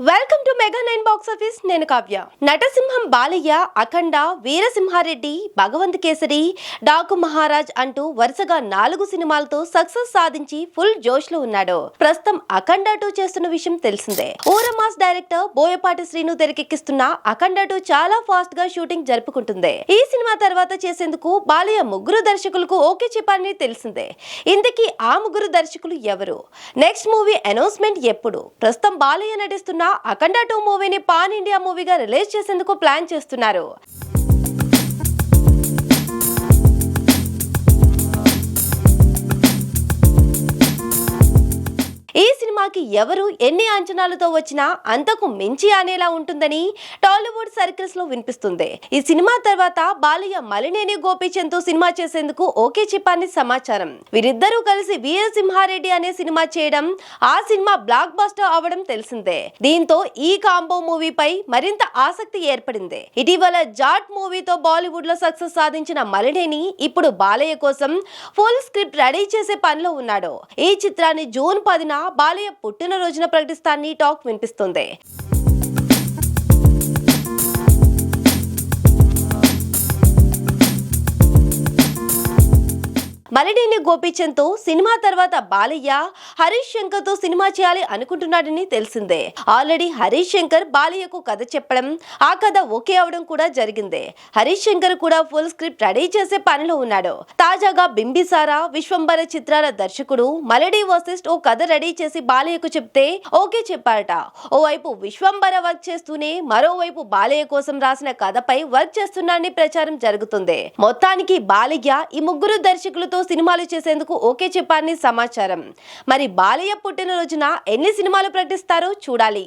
Welcome to mega 9 box office. నేను కావ్య. నటసింహం బాలయ్య, అఖండ, వీరసింహారెడ్డి, భగవంత్ కేసరి, డాకు మహారాజ్ అంటూ వరుసగా 4 సినిమాలతో సక్సెస్ సాధించి ఫుల్ జోష్ లో ఉన్నాడు. ప్రస్తుతం అఖండ 2 చేస్తున్న విషయం తెలిసిందే. ఊరమాస్ డైరెక్టర్ బోయపాటి శ్రీను తెరకెక్కిస్తున్న అఖండ 2 చాలా ఫాస్ట్ గా షూటింగ్ జరుపుకుంటుంది. ఈ సినిమా తర్వాత చేసేందుకు బాలయ్య 3 దర్శకులకు ఓకే చెప్పారని తెలిసిందే. ఇంతకీ ఆ 3 దర్శకులు ఎవరు? నెక్స్ట్ మూవీ అనౌన్స్మెంట్ ఎప్పుడు? ప్రస్తుతం బాలయ్య నటిస్తున్న అఖండ 2 మూవీని పాన్ ఇండియా మూవీగా రిలీజ్ చేసేందుకు ప్లాన్ చేస్తున్నారు. ఈ సినిమాకి ఎవరు ఎన్ని అంచనాలతో వచ్చినా అంతకు మించి అనేలా ఉంటుందని టాలీవుడ్ సర్కిల్స్ లో వినిపిస్తుంది. ఈ సినిమా తర్వాత బాలయ్య మలినేని గోపీచంద్ తో సినిమా చేసేందుకు ఓకే చెప్పని సమాచారం. వీరిద్దరూ కలిసి వీరసింహారెడ్డి అనే సినిమా చేయడం, ఆ సినిమా బ్లాక్ బస్టర్ అవడం తెలిసిందే. దీంతో ఈ కాంబో మూవీపై మరింత ఆసక్తి ఏర్పడింది. ఇటీవల జాట్ మూవీతో బాలీవుడ్ లో సక్సెస్ సాధించిన మలినేని ఇప్పుడు బాలయ్య కోసం ఫుల్ స్క్రిప్ట్ రెడీ చేసే పనిలో ఉన్నాడు. ఈ చిత్రాన్ని జూన్ 10న బాలయ్య పుట్టినరోజున ప్రకటిస్తానని టాక్ వినిపిస్తుంది. మలినేని గోపీచంద్ తో సినిమా తర్వాత బాలయ్య హరీష్ శంకర్ తో సినిమా చేయాలి అనుకుంటున్నాడని తెలిసిందే. ఆల్రెడీ హరీష్ శంకర్ బాలయ్యకు కథ చెప్పడం, ఆ కథ ఓకే అవడం కూడా జరిగింది. హరీష్ శంకర్ కూడా ఫుల్ స్క్రిప్ట్ రెడీ చేసే పనిలో ఉన్నాడు. తాజాగా బింబిసారా, విశ్వంబర చిత్రాల దర్శకుడు మలడి వశిష్ఠ్ ఓ కథ రెడీ చేసి బాలయ్యకు చెప్తే ఓకే చెప్పారట. ఓవైపు విశ్వంబర వర్క్ చేస్తూనే మరోవైపు బాలయ్య కోసం రాసిన కథపై వర్క్ చేస్తున్నాడని ప్రచారం జరుగుతుంది. మొత్తానికి బాలయ్య ఈ 3 దర్శకులతో సినిమాలు చేసేందుకు ఓకే చెప్పారని సమాచారం. మరి బాలయ్య పుట్టినరోజున ఎన్ని సినిమాలు ప్రకటిస్తారో చూడాలి.